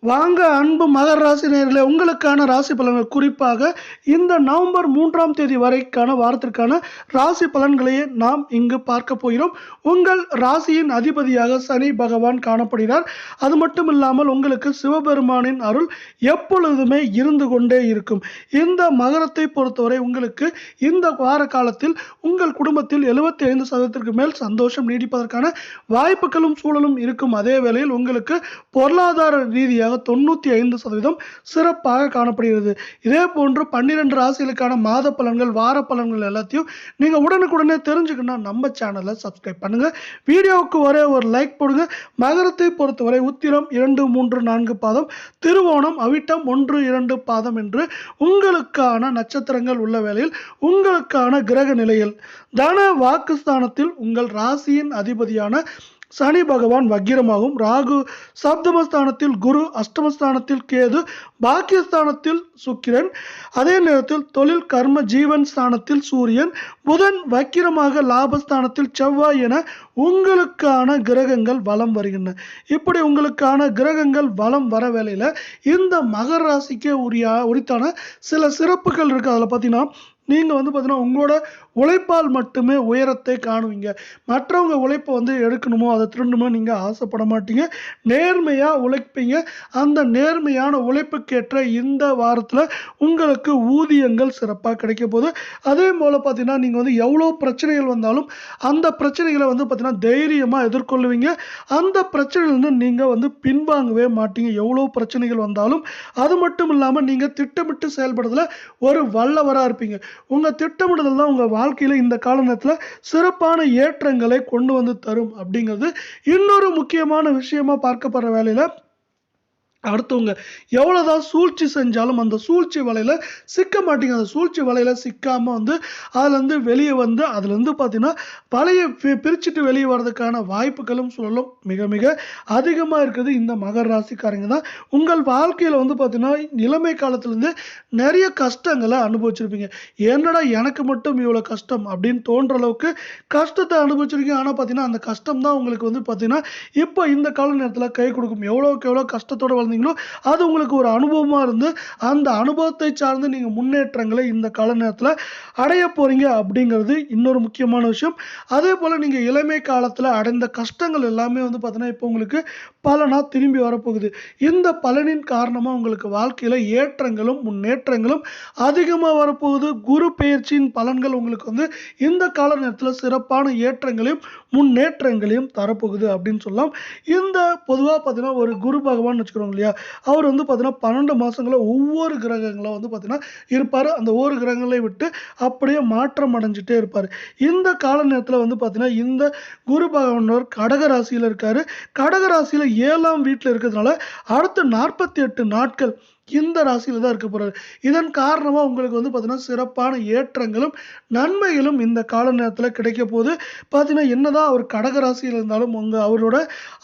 வாங்க அன்பு மகர ராசி நேயர்களே, உங்களுக்கான ராசி பலன்கள் குறிப்பாக இந்த நவம்பர் 3ஆம் தேதி வரைக்கான வாரத்திற்கான ராசி பலன்களையே நாம் இங்கு பார்க்க போகிறோம். உங்கள் ராசியின் அதிபதியாக சனி பகவான் காணப்படுகிறார். அது மட்டும் இல்லாமல் உங்களுக்கு சிவபெருமானின் அருள் எப்பொழுதுமே இருந்து கொண்டே இருக்கும். இந்த மகரத்தை பொறுத்தவரை உங்களுக்கு இந்த வார காலத்தில் உங்கள் குடும்பத்தில் 75% மேல் சந்தோஷம் நீடிப்பதற்கான வாய்ப்புகளும் சூழலும் இருக்கும். அதே வேளையில் உங்களுக்கு பொருளாதார ரீதியாக 95% சிறப்பாக காணப்படுகிறது. இதே போன்று 12 ராசிகளுக்கான மாத பலன்கள், வார பலன்கள் எல்லாத்தையும் நீங்க உடனுக்குடனே தெரிஞ்சுக்கணும். நம்ம சேனலை சப்ஸ்கிரைப் பண்ணுங்க. வீடியோவுக்கு ஒரே ஒரு லைக் போடுங்க. மகரத்தை பொறுத்தவரை உத்திரம் 2, 3, 4 பாதம், திருவோணம், அவிட்டம் 1, 2 பாதம் என்று உங்களுக்கான நட்சத்திரங்கள் உள்ள வேளையில் உங்களுக்கான கிரக நிலையில் தன வாக்குஸ்தானத்தில் உங்கள் ராசியின் அதிபதியான சனி பகவான் வக்கிரமாகும். ராகு சப்தமஸ்தானத்தில், குரு அஷ்டமஸ்தானத்தில், கேது பாக்கியஸ்தானத்தில் சுக்கிரன், அதே நேரத்தில் தொழில் கர்ம ஜீவன் ஸ்தானத்தில் சூரியன், புதன் வக்கிரமாக லாபஸ்தானத்தில் செவ்வாய் என உங்களுக்கான கிரகங்கள் வலம் வருகின்றன. இப்படி உங்களுக்கான கிரகங்கள் வலம் வர வேளையில இந்த மகர ராசிக்கு உரித்தான சில சிறப்புகள் இருக்கு. அதில் பார்த்தீங்கன்னா நீங்கள் பார்த்தீங்கன்னா உங்களோட உழைப்பால் மட்டுமே உயரத்தை காணுவீங்க. மற்றவங்க உழைப்பை எடுக்கணுமோ அதை திருடணுமோ நீங்கள் ஆசைப்பட மாட்டீங்க. நேர்மையாக உழைப்பீங்க. அந்த நேர்மையான உழைப்புக்கேற்ற இந்த வாரத்தில் உங்களுக்கு ஊதியங்கள் சிறப்பாக கிடைக்க போகுது. அதே போல் பார்த்தீங்கன்னா நீங்கள் எவ்வளோ பிரச்சனைகள் வந்தாலும் அந்த பிரச்சனைகளை பார்த்தீங்கன்னா தைரியமாக எதிர்கொள்ளுவீங்க. அந்த பிரச்சனையிலிருந்து நீங்கள் பின்வாங்கவே மாட்டீங்க. எவ்வளோ பிரச்சனைகள் வந்தாலும் அது மட்டும் இல்லாமல் நீங்கள் திட்டமிட்டு செயல்படுறதுல ஒரு வல்லவராக இருப்பீங்க. உங்கள் திட்டமிடுதல் தான் உங்கள் வாழ்க்கையில் இந்த கால நேரத்தில் சிறப்பான ஏற்றங்களை கொண்டு தரும் அப்படிங்கிறது இன்னொரு முக்கியமான விஷயமா பார்க்கப்படுற வேலையில் அடுத்தவங்க எவ்வளோதான் சூழ்ச்சி செஞ்சாலும் அந்த சூழ்ச்சி வலையில் சிக்க மாட்டீங்க. அந்த சூழ்ச்சி வலையில் சிக்காமல் அதுலேருந்து வெளியே அதுலேருந்து பார்த்தீங்கன்னா பழைய பிரிச்சுட்டு வெளியே வர்றதுக்கான வாய்ப்புகளும் சூழலும் மிக மிக அதிகமாக இருக்குது. இந்த மகர ராசிக்காரங்க தான் உங்கள் வாழ்க்கையில் பார்த்தீங்கன்னா இளமை காலத்துலேருந்து நிறைய கஷ்டங்களை அனுபவிச்சிருப்பீங்க. என்னடா எனக்கு மட்டும் இவ்வளோ கஷ்டம் அப்படின்னு தோன்ற அளவுக்கு கஷ்டத்தை அனுபவிச்சிருக்கீங்க. ஆனால் பார்த்தீங்கன்னா அந்த கஷ்டம் தான் உங்களுக்கு பார்த்தீங்கன்னா இப்போ இந்த கால நேரத்தில் கை கொடுக்கும். எவ்வளோக்கு எவ்வளோ கஷ்டத்தோடு அது உங்களுக்கு ஒரு அனுபவமா இருந்து அந்த அனுபவத்தை சார்ந்து நீங்க முன்னேற்றங்களை இந்த கால நேரத்தில் அடைய போறீங்க அப்படிங்கிறது இன்னொரு முக்கியமான விஷயம். அதே போல நீங்க இளமை காலத்தில் அடைந்த கஷ்டங்கள் எல்லாமே பார்த்தீங்கன்னா இப்போ உங்களுக்கு பலனா திரும்பி வரப்போகுது. இந்த பலனின் காரணமா உங்களுக்கு வாழ்க்கையில ஏற்றங்களும் முன்னேற்றங்களும் அதிகமா வரப்போகுது. குரு பெயர்ச்சியின் பலன்கள் உங்களுக்கு இந்த கால நேரத்தில் சிறப்பான ஏற்றங்களையும் முன்னேற்றங்களையும் தரப்போகுது அப்படின்னு சொல்லலாம். இந்த பொதுவாக பார்த்தீங்கன்னா ஒரு குரு பகவான் வச்சுக்கிறோம் இல்லையா, அவர் பார்த்தீங்கன்னா 12 மாசங்கள ஒவ்வொரு கிரகங்களும் பார்த்தீங்கன்னா இருப்பார். அந்த ஒவ்வொரு கிரகங்களை விட்டு அப்படியே மாற்றம் அடைஞ்சிட்டே இருப்பார். இந்த கால நேரத்தில் பார்த்தீங்கன்னா இந்த குரு பகவான் கடக ராசியில் இருக்காரு. கடக ராசியில் 7ஆம் வீட்டில் இருக்கிறதுனால அடுத்த 48 நாட்கள் இந்த ராசியில தான் இருக்க போறாரு. இதன் காரணமா உங்களுக்கு பார்த்தீங்கன்னா சிறப்பான ஏற்றங்களும் நன்மைகளும் இந்த கால நேரத்தில் கிடைக்க போது. பார்த்தீங்கன்னா என்னதான் அவர் கடக ராசியில் இருந்தாலும் அவரோட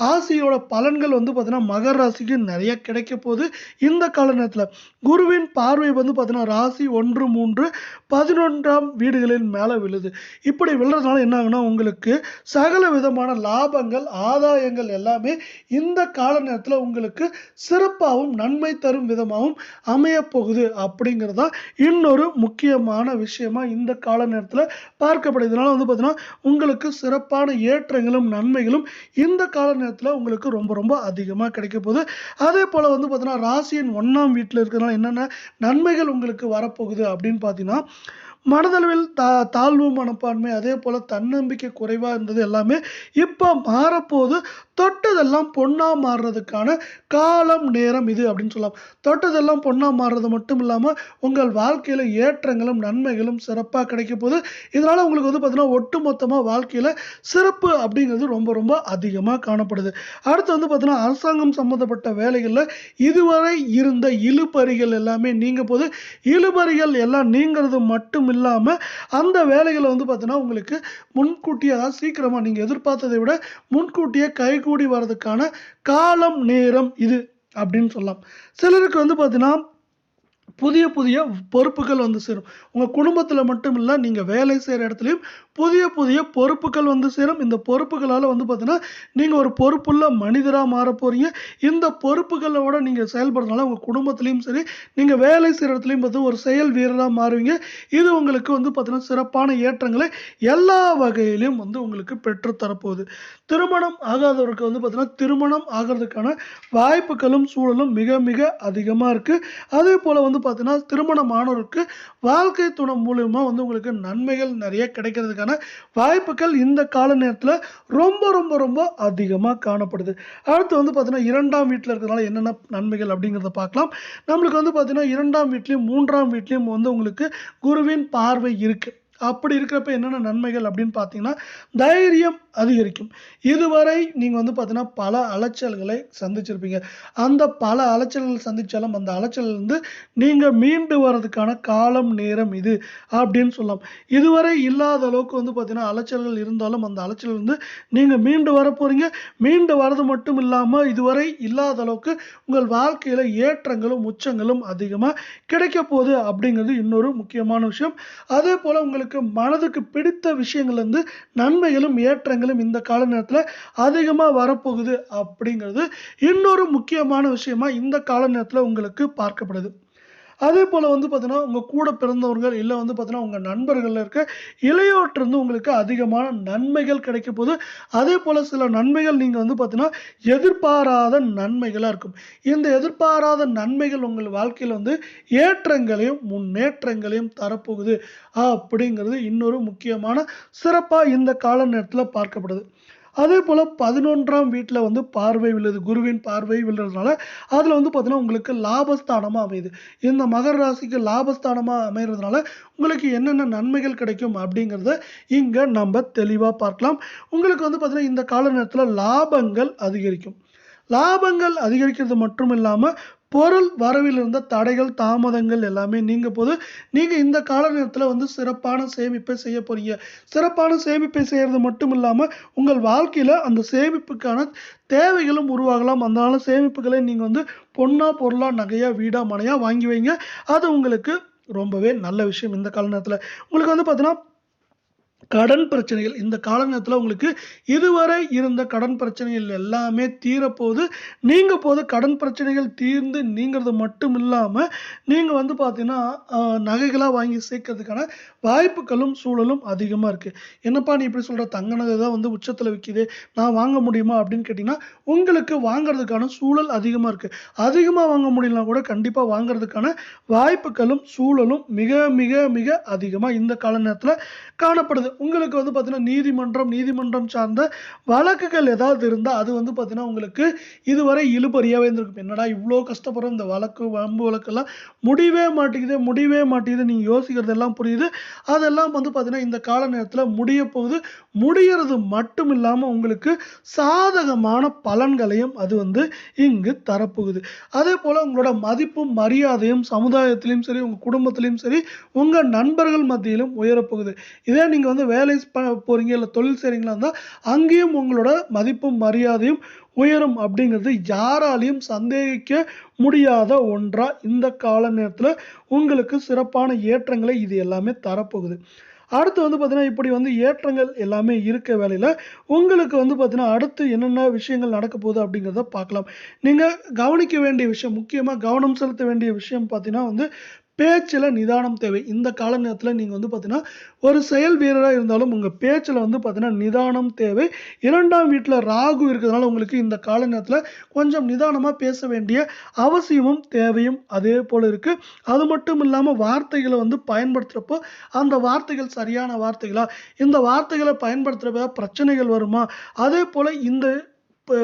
ஆசியோட பலன்கள் பார்த்தீங்கன்னா மகர ராசிக்கு நிறைய கிடைக்க போது. இந்த கால நேரத்தில் குருவின் பார்வை பார்த்தீங்கன்னா ராசி 1, 3, 11ஆம் வீடுகளின் மேலே விழுது. இப்படி விழுறதுனால என்ன ஆகுனா உங்களுக்கு சகல விதமான லாபங்கள் ஆதாயங்கள் எல்லாமே இந்த கால நேரத்தில் உங்களுக்கு சிறப்பாகவும் நன்மை தரும் விதமாகவும் அமைய போகுது அப்படிங்கிறதா இன்னொரு முக்கியமான விஷயமா இந்த கால நேரத்தில் பார்க்கப்படுது. இதனால பார்த்தீங்கன்னா உங்களுக்கு சிறப்பான ஏற்றங்களும் நன்மைகளும் இந்த கால நேரத்தில் உங்களுக்கு ரொம்ப ரொம்ப அதிகமாக கிடைக்க போகுது. அதே போல் பார்த்தீங்கன்னா ராசியின் 1ஆம் வீட்டில் இருக்கிறதுனால என்னென்ன நன்மைகள் உங்களுக்கு வரப்போகுது அப்படின்னு பார்த்தீங்கன்னா மனதளவில் தாழ்வு மனப்பான்மை, அதே போல் தன்னம்பிக்கை குறைவாக இருந்தது எல்லாமே இப்போ மாறப்போது. தொட்டதெல்லாம் பொண்ணா மாறுறதுக்கான காலம் நேரம் இது அப்படின்னு சொல்லலாம். தொட்டதெல்லாம் பொண்ணா மாறுறது மட்டும் இல்லாமல் உங்கள் வாழ்க்கையில் ஏற்றங்களும் நன்மைகளும் சிறப்பாக கிடைக்க போகுது. இதனால் உங்களுக்கு பார்த்தீங்கன்னா ஒட்டுமொத்தமாக வாழ்க்கையில் சிறப்பு அப்படிங்கிறது ரொம்ப ரொம்ப அதிகமாக காணப்படுது. அடுத்து பார்த்தீங்கன்னா அரசாங்கம் சம்மந்தப்பட்ட வேலைகளில் இதுவரை இருந்த இழுபறிகள் எல்லாமே நீங்க போது. இழுபறிகள் எல்லாம் நீங்கிறது மட்டும் இல்லாமல் அந்த வேலைகளை பார்த்தீங்கன்னா உங்களுக்கு முன்கூட்டியே அதாவது சீக்கிரமாக நீங்கள் எதிர்பார்த்ததை விட முன்கூட்டியே கைகூடி வர்றதுக்கான காலம் நேரம் இது அப்படின்னு சொல்லலாம். சிலருக்கு பார்த்தீங்கன்னா புதிய புதிய பொறுப்புகள் வந்து சேரும். உங்க குடும்பத்தில மட்டும் இல்ல, நீங்க வேலை செய்ற இடத்துலயும் புதிய புதிய பொறுப்புகள் வந்து சேரும். இந்த பொறுப்புகளால வந்து பார்த்தீங்கன்னா, நீங்க ஒரு பொறுப்புள்ள மனிதரா மாறப் போறீங்க. இந்த பொறுப்புகளோட நீங்க செயல்படுறதுனால உங்க குடும்பத்திலயும் சரி, நீங்க வேலை செய்ற இடத்துலயும் பார்த்து ஒரு செயல் வீரரா மாறுவீங்க. இது உங்களுக்கு வந்து பார்த்தீங்கன்னா, சிறப்பான ஏற்றங்களை எல்லா வகையிலும் வந்து உங்களுக்கு பெற்று தரப்போகுது. திருமணம் ஆகாதவருக்கு வந்து பார்த்தீங்கன்னா, திருமணம் ஆகுறதுக்கான வாய்ப்புகளும், சூழலும் மிக மிக அதிகமா இருக்கு. அதேபோல வந்து பார்த்தீங்கன்னா, திருமணமானோருக்கு வாழ்க்கை துணை மூலியமா வந்து உங்களுக்கு நன்மைகள் நெறைய கிடைக்கிறதுக்கான வாய்ப்புகள் இந்த கால நேரத்தில ரொம்ப ரொம்ப ரொம்ப அதிகமா காணப்படுது. அடுத்து வந்து பார்த்தீங்கன்னா, 2ஆம் வீட்ல இருக்கிறதுனால என்னென்ன நன்மைகள் அப்படிங்கிறத பார்க்கலாம். நம்மளுக்கு வந்து பார்த்தீங்கன்னா, 2ஆம் வீட்லயும், 3ஆம் வீட்லயும் வந்து உங்களுக்கு குருவின் பார்வை இருக்கு. அப்படி இருக்கிறப்ப என்னென்ன நன்மைகள் அப்படின்னு பார்த்தீங்கன்னா, தைரியம் அதிகரிக்கும். இதுவரை நீங்க வந்து பார்த்தீங்கன்னா, பல அலைச்சல்களை சந்திச்சிருப்பீங்க. அந்த பல அலைச்சல்கள் சந்திச்சாலும், அந்த அலைச்சல்லேருந்து நீங்க மீண்டு வரதுக்கான காலம், நேரம் இது அப்படின்னு சொல்லலாம். இதுவரை இல்லாத அளவுக்கு வந்து பார்த்தீங்கன்னா, அலைச்சல்கள் இருந்தாலும், அந்த அலைச்சல்லேருந்து நீங்க மீண்டு வரப்போறீங்க. மீண்டு வரது மட்டும் இல்லாம, இதுவரை இல்லாத அளவுக்கு உங்கள் வாழ்க்கையில ஏற்றங்களும், உச்சங்களும் அதிகமா கிடைக்கப்போகுது அப்படிங்கிறது இன்னொரு முக்கியமான விஷயம். அதேபோல உங்களுக்கு மனதுக்கு பிடித்த விஷயங்கள்லேருந்து நன்மைகளும், ஏற்றங்களும் இந்த கால நேரத்தில அதிகமா வரப்போகுது அப்படிங்கிறது இன்னொரு முக்கியமான விஷயமா இந்த கால நேரத்தில உங்களுக்கு பார்க்கப்படுது. அதேபோல வந்து பார்த்தீங்கன்னா, உங்க கூட பிறந்தவர்கள் இல்ல வந்து பார்த்தீங்கன்னா, உங்க நண்பர்கள்ல இருக்க இளையோர்ட்டருந்து உங்களுக்கு அதிகமான நன்மைகள் கிடைக்கப்போது. அதேபோல சில நன்மைகள் நீங்க வந்து பார்த்தீங்கன்னா, எதிர்பாராத நன்மைகளா இருக்கும். இந்த எதிர்பாராத நன்மைகள் உங்கள் வாழ்க்கையில வந்து ஏற்றங்களையும், முன்னேற்றங்களையும் தரப்போகுது அப்படிங்கிறது இன்னொரு முக்கியமான சிறப்பா இந்த கால நேரத்தில பார்க்கப்படுது. அதேபோல 11ஆம் வீட்ல வந்து பார்வை விழுது. குருவின் பார்வை விழுறதுனால, அதுல வந்து பார்த்தீங்கன்னா, உங்களுக்கு லாபஸ்தானமா அமையுது. இந்த மகர ராசிக்கு லாபஸ்தானமா அமையறதுனால, உங்களுக்கு என்னென்ன நன்மைகள் கிடைக்கும் அப்படிங்கிறத இங்க நம்ப தெளிவா பார்க்கலாம். உங்களுக்கு வந்து பார்த்தீங்கன்னா, இந்த கால நேரத்தில லாபங்கள் அதிகரிக்கும். லாபங்கள் அதிகரிக்கிறது மட்டும் இல்லாம, பொருள் வரவில் இருந்த தடைகள், தாமதங்கள் எல்லாமே நீங்க போது, நீங்க இந்த கால நேரத்தில வந்து சிறப்பான சேமிப்பை செய்ய போறீங்க. சிறப்பான சேமிப்பை செய்றது மட்டும் இல்லாம, உங்கள் வாழ்க்கையில அந்த சேமிப்புக்கான தேவைகளும் உருவாகலாம். அதனால சேமிப்புகளை நீங்க வந்து பொன்னா, பொருளா, நகையா, வீடா, மனையா வாங்கி வைங்க. அது உங்களுக்கு ரொம்பவே நல்ல விஷயம் இந்த கால நேரத்தில. உங்களுக்கு வந்து பார்த்தீங்கன்னா கடன் பிரச்சனைகள் இந்த கால நேரத்தில உங்களுக்கு இதுவரை இருந்த கடன் பிரச்சனைகள் எல்லாமே தீரப்போது. நீங்க போது கடன் பிரச்சனைகள் தீர்ந்து நீங்கிறது மட்டும் இல்லாம, நீங்க வந்து பார்த்தீங்கன்னா, நகைகளா வாங்கி சேர்க்கிறதுக்கான வாய்ப்புகளும், சூழலும் அதிகமா இருக்கு. "என்னப்பா நீ இப்படி சொல்ற? தங்க நகை தான் வந்து உச்சத்தில விக்குதே! நான் வாங்க முடியுமா?" அப்படின்னு கேட்டீங்கன்னா, உங்களுக்கு வாங்குறதுக்கான சூழல் அதிகமா இருக்கு. அதிகமா வாங்க முடியலனா கூட கண்டிப்பா வாங்குறதுக்கான வாய்ப்புகளும், சூழலும் மிக மிக மிக அதிகமா இந்த கால நேரத்தில காணப்படுது. உங்களுக்கு வந்து பார்த்தீங்கன்னா, நீதிமன்றம் சார்ந்த வழக்குகள் ஏதாவது இருந்தா, அது வந்து பார்த்தீங்கன்னா, உங்களுக்கு இதுவரை இழுபறியாவே இருந்திருக்கும். என்னடா இவ்ளோ கஷ்டப்படுறோம், இந்த வழக்கு, வம்பு வழக்கெல்லாம் முடியவே மாட்டேங்குது. நீங்க யோசிக்கிறது எல்லாம் புரியுது. அதெல்லாம் வந்து பார்த்தீங்கன்னா, இந்த கால நேரத்தில முடியப் போகுது. முடியறது மட்டும் இல்லாம, உங்களுக்கு சாதகமான பலன்களையும் அது வந்து இங்கு தரப்போகுது. அதேபோல உங்களோட மதிப்பும், மரியாதையும் சமுதாயத்திலும் சரி, உங்க குடும்பத்திலும் சரி, உங்க நண்பர்கள் மத்தியிலும் உயரப்போகுது. இதே நீங்க வந்து வேலை போறீங்க, இல்ல தொழில் செய்றீங்களா இருந்தா, அங்கேயும் உங்களோட மதிப்பும், மரியாதையும் உயரும் அப்படிங்கிறது யாராலயும் சந்தேகிக்க முடியாத ஒன்றா இந்த கால நேரத்தில உங்களுக்கு சிறப்பான ஏற்றங்களை இது எல்லாமே தரப்போகுது. அடுத்து வந்து பார்த்தீங்கன்னா, இப்படி வந்து ஏற்றங்கள் எல்லாமே இருக்க வேளையில, உங்களுக்கு வந்து பார்த்தீங்கன்னா, அடுத்து என்னென்ன விஷயங்கள் நடக்கப் போகுது அப்படிங்கிறத பார்க்கலாம். நீங்க கவனிக்க வேண்டிய விஷயம், முக்கியமா கவனம் செலுத்த வேண்டிய விஷயம் பார்த்தீங்கன்னா வந்து, பேச்சுல நிதானம் தேவை. இந்த கால நேரத்தில நீங்க வந்து பார்த்தீங்கன்னா, ஒரு செயல் வீரரா இருந்தாலும் உங்க பேச்சுல வந்து பார்த்தீங்கன்னா, நிதானம் தேவை. 2ஆம் வீட்ல ராகு இருக்கிறதுனால உங்களுக்கு இந்த கால நேரத்தில கொஞ்சம் நிதானமா பேச வேண்டிய அவசியமும், தேவையும் அதே போல இருக்கு. அது மட்டும் இல்லாம வார்த்தைகள வந்து பயன்படுத்துறப்போ, அந்த வார்த்தைகள் சரியான வார்த்தைகளா? இந்த வார்த்தைகள பயன்படுத்துறப்ப பிரச்சனைகள் வருமா? அதேபோல இந்த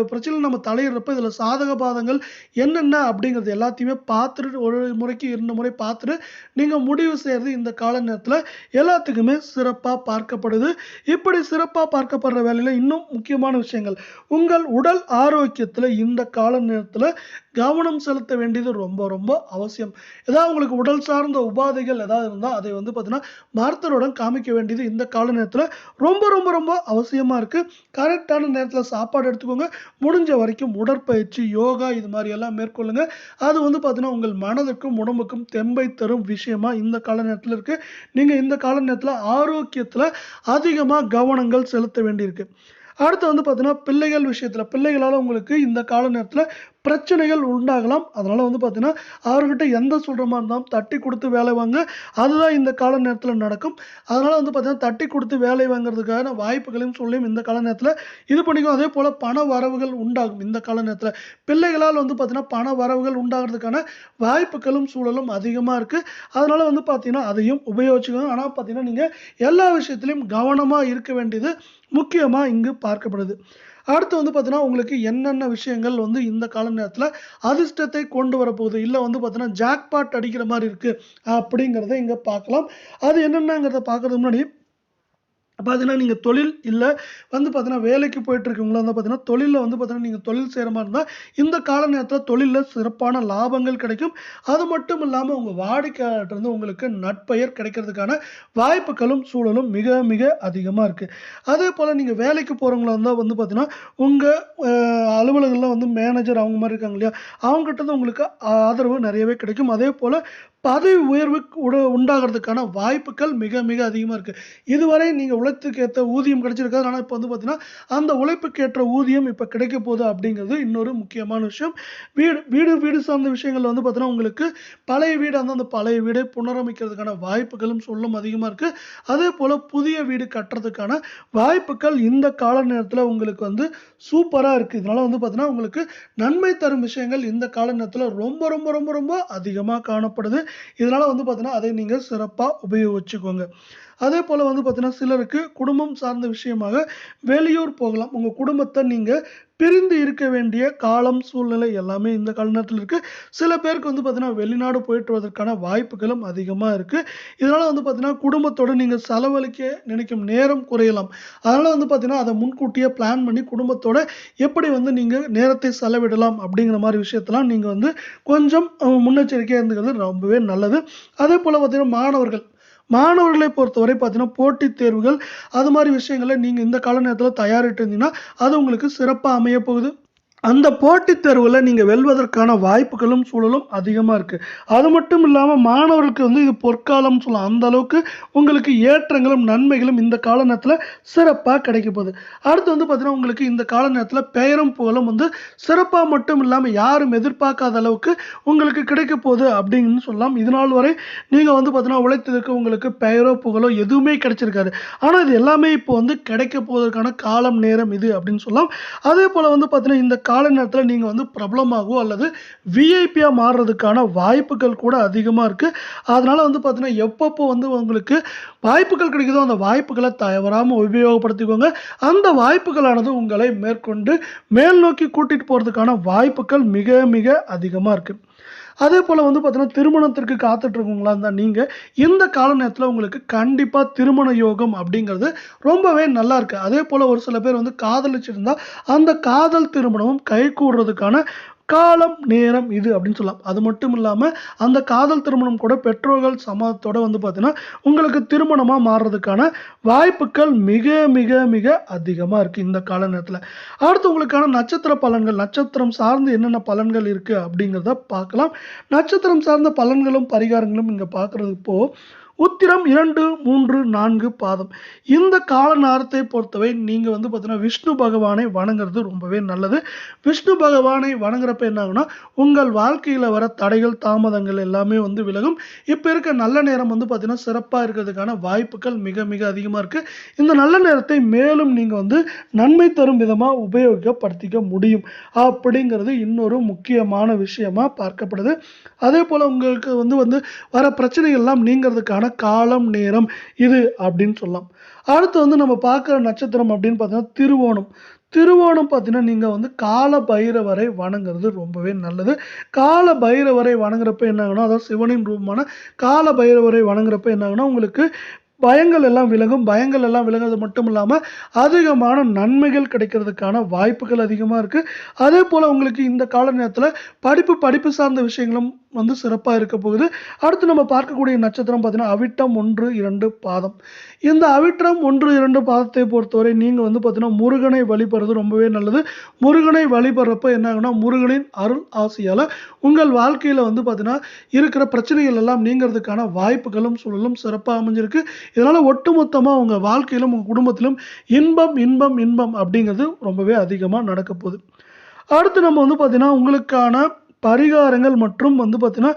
பிரச்சனையில நம்ம தலையிடுறப்ப இதில சாதக பாதங்கள் என்னென்ன அப்படிங்கிறது எல்லாத்தையுமே பார்த்துட்டு ஒரு முறைக்கு 2 முறை பார்த்துட்டு, நீங்க முடிவு செய்றது இந்த கால நேரத்தில எல்லாத்துக்குமே சிறப்பா பார்க்கப்படுது. இப்படி சிறப்பா பார்க்கப்படுற வேளையில இன்னும் முக்கியமான விஷயங்கள், உங்கள் உடல் ஆரோக்கியத்தில இந்த கால நேரத்தில கவனம் செலுத்த வேண்டியது ரொம்ப ரொம்ப அவசியம். ஏதாவது உங்களுக்கு உடல் சார்ந்த உபாதைகள் ஏதாவது இருந்தா, அதை வந்து பார்த்தீங்கன்னா, மருத்துவரிடம் காமிக்க வேண்டியது இந்த கால நேரத்தில ரொம்ப ரொம்ப ரொம்ப அவசியமா இருக்கு. கரெக்ட்டான நேரத்தில சாப்பாடு எடுத்துக்கோங்க. முடிஞ்ச வரைக்கும் உடற்பயிற்சி, யோகா இது மாரி எல்லாம் மேற்கொள்ளுங்க. அது வந்து பார்த்தீங்கன்னா, உங்கள் மனதுக்கும், உடம்புக்கும் தெம்பை தரும் விஷயமா இந்த கால நேரத்தில இருக்கு. நீங்க இந்த கால நேரத்தில ஆரோக்கியத்தில அதிகமா கவனங்கள் செலுத்த வேண்டியிருக்கு. அடுத்து வந்து பார்த்தீங்கன்னா, பிள்ளைகள் விஷயத்தில பிள்ளைகளால உங்களுக்கு இந்த கால நேரத்தில பிரச்சனைகள் உண்டாகலாம். அதனால வந்து பார்த்தீங்கன்னா, அவர்கிட்ட எந்த சொல்ற மாரி இருந்தாலும் தட்டி குடுத்து வேலை வாங்க. அதுதான் இந்த கால நேரத்தில நடக்கும். அதனால வந்து பார்த்தீங்கன்னா, தட்டி குடுத்து வேலை வாங்குறதுக்கான வாய்ப்புகளையும், சூழலையும் இந்த கால நேரத்தில இது பண்ணிக்கும். அதேபோல பண வரவுகள் உண்டாகும் இந்த கால நேரத்தில. பிள்ளைகளால் வந்து பார்த்தீங்கன்னா, பண வரவுகள் உண்டாகுறதுக்கான வாய்ப்புகளும், சூழலும் அதிகமா இருக்கு. அதனால வந்து பார்த்தீங்கன்னா, அதையும் உபயோகிச்சுக்கோங்க. ஆனா பார்த்தீங்கன்னா, நீங்க எல்லா விஷயத்திலயும் கவனமா இருக்க வேண்டியது முக்கியமா இங்கு பார்க்கப்படுது. அடுத்து வந்து பார்த்தீங்கன்னா, உங்களுக்கு என்னென்ன விஷயங்கள் வந்து இந்த கால நேரத்தில அதிர்ஷ்டத்தை கொண்டு வரப்போகுது, இல்ல வந்து பார்த்தீங்கன்னா, ஜாக்பாட் அடிக்கிற மாரி இருக்கு அப்படிங்கிறத இங்க பார்க்கலாம். அது என்னென்னங்கிறத பார்க்கறதுக்கு முன்னாடி பார்த்தீங்கன்னா, நீங்க தொழில் இல்ல வந்து பார்த்தீங்கன்னா, வேலைக்கு போயிட்டு இருக்கவங்களா இருந்தா பார்த்தீங்கன்னா, தொழில்ல வந்து பார்த்தீங்கன்னா, நீங்க தொழில் செய்ற மாரி இருந்தா, இந்த கால நேரத்தில தொழில்ல சிறப்பான லாபங்கள் கிடைக்கும். அது மட்டும் இல்லாம உங்க வாடிக்கையாளர்ட்ட இருந்து உங்களுக்கு நற்பெயர் கிடைக்கிறதுக்கான வாய்ப்புகளும், சூழலும் மிக மிக அதிகமா இருக்கு. அதேபோல நீங்க வேலைக்கு போறவங்களா இருந்தா வந்து பார்த்தீங்கன்னா, உங்க அ அலுவலகங்கள்ல வந்து மேனேஜர் அவங்க மாரி இருக்காங்க இல்லையா? அவங்ககிட்ட இருந்து உங்களுக்கு ஆதரவு நெறையவே கிடைக்கும். அதேபோல பதவி உயர்வு உண்டாகுறதுக்கான வாய்ப்புகள் மிக மிக அதிகமா இருக்கு. இதுவரை நீங்க உழைத்ததுக்கு ஏத்த ஊதியம் கிடைச்சிருக்காது. ஆனா, இப்ப வந்து பார்த்தீங்கன்னா, அந்த உழைப்புக்கு ஏற்ற ஊதியம் இப்ப கிடைக்க போகுது அப்படிங்கிறது இன்னொரு முக்கியமான விஷயம். வீடு சார்ந்த விஷயங்கள்ல வந்து பார்த்தீங்கன்னா, உங்களுக்கு பழைய வீடா இருந்தா, அந்த பழைய வீடை புனரமைக்கிறதுக்கான வாய்ப்புகளும், சூழலும் அதிகமா இருக்கு. அதேபோல புதிய வீடு கட்டுறதுக்கான வாய்ப்புகள் இந்த கால நேரத்தில உங்களுக்கு வந்து சூப்பரா இருக்கு. இதனால வந்து பார்த்தீங்கன்னா, உங்களுக்கு நன்மை தரும் விஷயங்கள் இந்த கால நேரத்தில ரொம்ப ரொம்ப ரொம்ப ரொம்ப அதிகமா காணப்படுது. இதனால வந்து பார்த்தீங்கன்னா, அதை நீங்க சிறப்பா உபயோகிச்சுக்கோங்க. அதேபோல வந்து பார்த்தீங்கன்னா, சிலருக்கு குடும்பம் சார்ந்த விஷயமாக வெளியூர் போகலாம். உங்க குடும்பத்த நீங்க பிரிந்து இருக்க வேண்டிய காலம், சூழ்நிலை எல்லாமே இந்த கால நேரத்தில இருக்கு. சில பேருக்கு வந்து பார்த்தீங்கன்னா, வெளிநாடு போயிட்டு வருவதற்கான வாய்ப்புகளும் அதிகமா இருக்கு. இதனால வந்து பார்த்தீங்கன்னா, குடும்பத்தோட நீங்க செலவழிக்க நினைக்கும் நேரம் குறையலாம். அதனால வந்து பார்த்தீங்கன்னா, அத முன்கூட்டியே பிளான் பண்ணி குடும்பத்தோட எப்படி வந்து நீங்க நேரத்தை செலவிடலாம் அப்படிங்கிற மாரி விஷயத்தலாம் நீங்க வந்து கொஞ்சம் முன்னெச்சரிக்கையா இருந்துக்கிறது ரொம்பவே நல்லது. அதேபோல பார்த்தீங்கன்னா, மாணவர்களை பொறுத்தவரை பார்த்தீங்கன்னா, போட்டித் தேர்வுகள் அது மாரி விஷயங்கள நீங்க இந்த கால நேரத்தில தயாரிட்டு இருந்தீங்கன்னா, அது உங்களுக்கு சிறப்பா அமையப் போகுது. அந்த போட்டித் தேர்வுல நீங்க வெல்வதற்கான வாய்ப்புகளும், சூழலும் அதிகமா இருக்கு. அது மட்டும் இல்லாம மாணவர்களுக்கு வந்து இது பொற்காலம்னு சொல்லலாம். அந்த அளவுக்கு உங்களுக்கு ஏற்றங்களும், நன்மைகளும் இந்த கால நேரத்தில சிறப்பா கிடைக்கப் போகுது. அடுத்து வந்து பார்த்தீங்கன்னா, உங்களுக்கு இந்த கால நேரத்தில பெயரும், புகழும் வந்து சிறப்பா மட்டும் இல்லாம யாரும் எதிர்பார்க்காத அளவுக்கு உங்களுக்கு கிடைக்கப் போகுது அப்படின்னு சொல்லலாம். இதுநாள் வரை நீங்க வந்து பார்த்தீங்கன்னா, உழைத்ததற்கு உங்களுக்கு பெயரோ, புகழோ எதுவுமே கிடைச்சிருக்காது. ஆனா, இது எல்லாமே இப்போ வந்து கிடைக்கப் போவதற்கான காலம், நேரம் இது அப்படின்னு சொல்லலாம். அதேபோல வந்து பார்த்தீங்கன்னா, இந்த கால நேரத்தில நீங்க வந்து பிரபலமாகவோ அல்லது விஐபியா மாறுறதுக்கான வாய்ப்புகள் கூட அதிகமா இருக்கு. அதனால வந்து பார்த்தீங்கன்னா, எப்பப்போ வந்து உங்களுக்கு வாய்ப்புகள் கிடைக்குதோ, அந்த வாய்ப்புகள தவறாம உபயோகப்படுத்திக்கோங்க. அந்த வாய்ப்புகளானது உங்களை மேற்கொண்டு மேல் நோக்கி கூட்டிட்டு போறதுக்கான வாய்ப்புகள் மிக மிக அதிகமா இருக்கு. அதேபோல வந்து பார்த்தீங்கன்னா, திருமணத்திற்கு காத்துட்டு இருக்கவங்களா இருந்தா நீங்க, இந்த கால நேரத்தில உங்களுக்கு கண்டிப்பா திருமண யோகம் அப்படிங்கிறது ரொம்பவே நல்லா இருக்கு. அதேபோல ஒரு சில பேர் வந்து காதலிச்சிருந்தா, அந்த காதல் திருமணமும் கைகூடுறதுக்கான காலம், நேரம் இது அப்படின்னு சொல்லலாம். அது மட்டும் இல்லாம, அந்த காதல் திருமணம் கூட பெற்றோர்கள் சம்மதத்தோட வந்து பார்த்தீங்கன்னா, உங்களுக்கு திருமணமா மாறுறதுக்கான வாய்ப்புகள் மிக மிக மிக அதிகமா இருக்கு இந்த கால நேரத்தில. அடுத்து உங்களுக்கான நட்சத்திர பலன்கள், நட்சத்திரம் சார்ந்து என்னென்ன பலன்கள் இருக்கு அப்படிங்கிறத பார்க்கலாம். நட்சத்திரம் சார்ந்த பலன்களும், பரிகாரங்களும் இங்க பார்க்குறது இப்போ, உத்திரம் 2, 3, 4 பாதம். இந்த கால நேரத்தை பொறுத்தவரை நீங்க வந்து பார்த்தீங்கன்னா, விஷ்ணு பகவானை வணங்குறது ரொம்பவே நல்லது. விஷ்ணு பகவானை வணங்குறப்ப என்ன ஆகும்னா, உங்கள் வாழ்க்கையில வர தடைகள், தாமதங்கள் எல்லாமே வந்து விலகும். இப்ப இருக்க நல்ல நேரம் வந்து பார்த்தீங்கன்னா, சிறப்பா இருக்கிறதுக்கான வாய்ப்புகள் மிக மிக அதிகமா இருக்கு. இந்த நல்ல நேரத்தை மேலும் நீங்க வந்து நன்மை தரும் விதமா உபயோகப்படுத்திக்க முடியும். அப்படிங்கிறது இன்னொரு முக்கியமான விஷயமா பார்க்கப்படுது. அதேபோல உங்களுக்கு வந்து வந்து வர பிரச்சனைகள் எல்லாம் நீங்கிறதுக்கான காலம், நேரம் இது அப்படின்னு சொல்லலாம். அடுத்து வந்து நம்ம பார்க்குற நட்சத்திரம் அப்படின்னு பார்த்தீங்கன்னா, திருவோணம். திருவோணம் பார்த்தீங்கன்னா, நீங்க வந்து கால பைரவரை வணங்குறது ரொம்பவே நல்லது. கால பைரவரை வணங்குறப்ப என்ன ஆகும்னா, அதாவது சிவனின் ரூபமான கால பைரவரை வணங்குறப்ப என்ன ஆகும்னா, உங்களுக்கு பயங்கள் எல்லாம் விலகும். பயங்கள் எல்லாம் விலகுறது மட்டும் இல்லாம, அதிகமான நன்மைகள் கிடைக்கிறதுக்கான வாய்ப்புகள் அதிகமா இருக்கு. அதேபோல உங்களுக்கு இந்த கால நேரத்தில படிப்பு சார்ந்த விஷயங்களும் வந்து சிறப்பா இருக்க போகுது. அடுத்து நம்ம பார்க்கக்கூடிய நட்சத்திரம் பார்த்தீங்கன்னா, அவிட்டம் 1, 2 பாதம். இந்த அவிட்டம் 1, 2 பாதத்தை பொறுத்தவரை நீங்க வந்து பார்த்தீங்கன்னா, முருகனை வழிபடுறது ரொம்பவே நல்லது. முருகனை வழிபடுறப்ப என்ன ஆகும்னா, முருகனின் அருள் ஆசியால உங்கள் வாழ்க்கையில வந்து பார்த்தீங்கன்னா, இருக்கிற பிரச்சனைகள் எல்லாம் நீங்கிறதுக்கான வாய்ப்புகளும், சூழலும் சிறப்பா அமைஞ்சிருக்கு. இதனால ஒட்டுமொத்தமா உங்க வாழ்க்கையிலும், உங்க குடும்பத்திலும் இன்பம், இன்பம், இன்பம் அப்படிங்கிறது ரொம்பவே அதிகமா நடக்கப் போகுது. அடுத்து நம்ம வந்து பார்த்தீங்கன்னா, உங்களுக்கான பரிகாரங்கள் மற்றும் வந்து பார்த்தீங்கன்னா,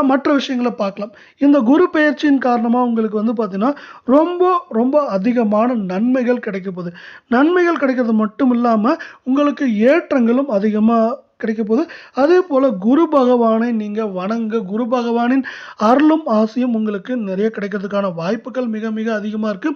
மற்ற விஷயங்கள பார்க்கலாம். இந்த குரு பெயர்ச்சியின் காரணமா உங்களுக்கு வந்து பார்த்தீங்கன்னா, ரொம்ப ரொம்ப அதிகமான நன்மைகள் கிடைக்கப் போகுது. நன்மைகள் கிடைக்கிறது மட்டும் இல்லாம, உங்களுக்கு ஏற்றங்களும் அதிகமா கிடைக்கப் போகுது. அதேபோல குரு பகவானை நீங்க வணங்க, குரு பகவானின் அருளும் ஆசியும் உங்களுக்கு நிறைய கிடைக்கிறதுக்கான வாய்ப்புகள் மிக மிக அதிகமா இருக்கு.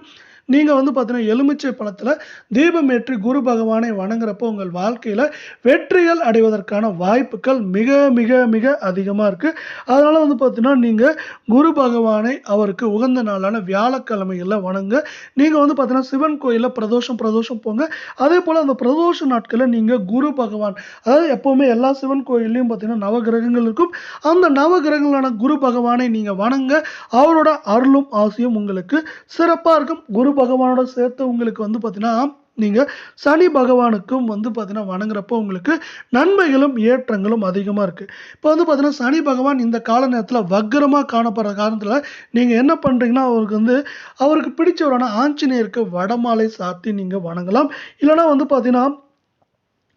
நீங்க வந்து பார்த்தீங்கன்னா, எலுமிச்சை பழத்தில தீபம் ஏற்றி குரு பகவானை வணங்குறப்போ உங்கள் வாழ்க்கையில வெற்றிகள் அடைவதற்கான வாய்ப்புகள் மிக மிக மிக அதிகமா இருக்கு. அதனால வந்து பார்த்தீங்கன்னா, நீங்க குரு பகவானை அவருக்கு உகந்த நாளான வியாழக்கிழமைகள்ல வணங்க. நீங்க வந்து பார்த்தீங்கன்னா, சிவன் கோயில்ல பிரதோஷம் போங்க. அதேபோல அந்த பிரதோஷ நாட்கள்ல நீங்க குரு பகவான் அதாவது எப்பவுமே எல்லா சிவன் கோயில்லயும் பார்த்தீங்கன்னா, நவகிரகங்கள் இருக்கும். அந்த நவகிரகங்களான குரு பகவானை நீங்க வணங்க. அவரோட அருளும் ஆசியும் உங்களுக்கு சிறப்பா இருக்கும். குரு பகவானோட சேர்த்து உங்களுக்கு வந்து பார்த்தீங்கன்னா, நீங்க சனி பகவானுக்கும் வந்து பார்த்தீங்கன்னா வணங்குறப்போ உங்களுக்கு நன்மைகளும், ஏற்றங்களும் அதிகமா இருக்கு. இப்போ வந்து பார்த்தீங்கன்னா, சனி பகவான் இந்த கால நேரத்தில வக்ரமா காணப்படுற காரணத்தில நீங்க என்ன பண்றீங்கன்னா, அவருக்கு பிடிச்சவரான ஆஞ்சநேயருக்கு வடமாலை சாத்தி நீங்க வணங்கலாம். இல்லன்னா வந்து பார்த்தீங்கன்னா,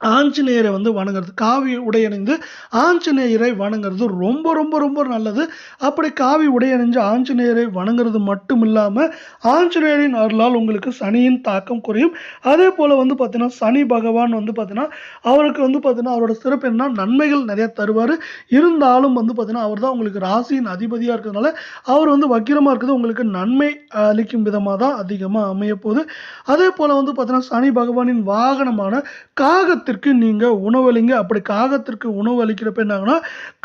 ஆஞ்சநேயரை வந்து வணங்குறது. காவி உடை அணிந்து ஆஞ்சநேயரை வணங்குறது ரொம்ப ரொம்ப ரொம்ப நல்லது. அப்படி காவி உடை அணிஞ்சு ஆஞ்சநேயரை வணங்குறது மட்டும் இல்லாம, ஆஞ்சநேயரின் அருளால் உங்களுக்கு சனியின் தாக்கம் குறையும். அதேபோல வந்து பார்த்தீங்கன்னா, சனி பகவான் வந்து பார்த்தீங்கன்னா, அவருக்கு வந்து பார்த்தீங்கன்னா, அவரோட சிறப்பு என்னன்னா நன்மைகள் நிறைய தருவாரு. இருந்தாலும் வந்து பார்த்தீங்கன்னா, அவர் தான் உங்களுக்கு ராசியின் அதிபதியா இருக்கிறதுனால, அவர் வந்து வக்கிரமா இருக்கிறது உங்களுக்கு நன்மை அளிக்கும் விதமா தான் அதிகமா அமையப்போகுது. அதேபோல வந்து பார்த்தீங்கன்னா, சனி பகவானின் வாகனமான காகத்திற்கு நீங்க உணவளிங்க. அப்படி காகத்திற்கு உணவு அளிக்கிறப்ப என்ன ஆகும்னா,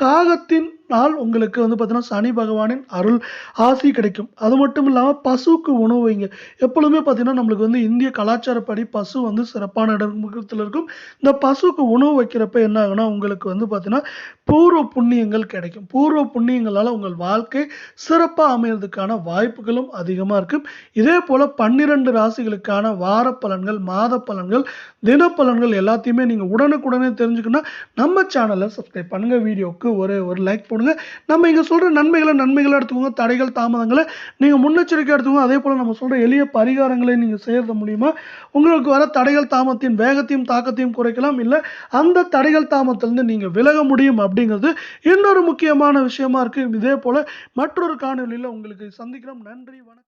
காகத்தினால் உங்களுக்கு வந்து பார்த்தீங்கன்னா, சனி பகவானின் அருள் ஆசி கிடைக்கும். அது மட்டும் இல்லாம பசுவுக்கு உணவு வைங்க. எப்பொழுதுமே பார்த்தீங்கன்னா, நம்மளுக்கு வந்து இந்திய கலாச்சாரப்படி பசு வந்து சிறப்பான இடத்துல இருக்கும். இந்த பசுவுக்கு உணவு வைக்கிறப்ப என்ன ஆகும்னா, உங்களுக்கு வந்து பார்த்தீங்கன்னா, பூர்வ புண்ணியங்கள் கிடைக்கும். பூர்வ புண்ணியங்களால உங்கள் வாழ்க்கை சிறப்பா அமையறதுக்கான வாய்ப்புகளும் அதிகமா இருக்கு. இதேபோல 12 ராசிகளுக்கான வார பலன்கள், மாத பலன்கள், தினப்பலன்கள் எல்லாத்தையுமே நீங்க உடனுக்குடனே தெரிஞ்சுக்கணும்னா, நம்ம சேனலை சப்ஸ்கிரைப் பண்ணுங்க. வீடியோவுக்கு ஒரு லைக் போடுங்க. நம்ம இங்க சொல்ற நன்மைகளா எடுத்துக்கோங்க. தடைகள், தாமதங்கள நீங்க முன்னெச்சரிக்கையா எடுத்துக்கோங்க. அதேபோல நம்ம சொல்ற எளிய பரிகாரங்களை நீங்க செய்யறது மூலியமா உங்களுக்கு வர தடைகள், தாமதத்தின் வேகத்தையும், தாக்கத்தையும் குறைக்கலாம். இல்ல அந்த தடைகள், தாமதத்திலிருந்து நீங்க விலக முடியும் அப்படிங்கிறது இன்னொரு முக்கியமான விஷயமா இருக்கு. இதேபோல மற்றொரு காணொளியில உங்களுக்கு சந்திக்கிறோம். நன்றி, வணக்கம்.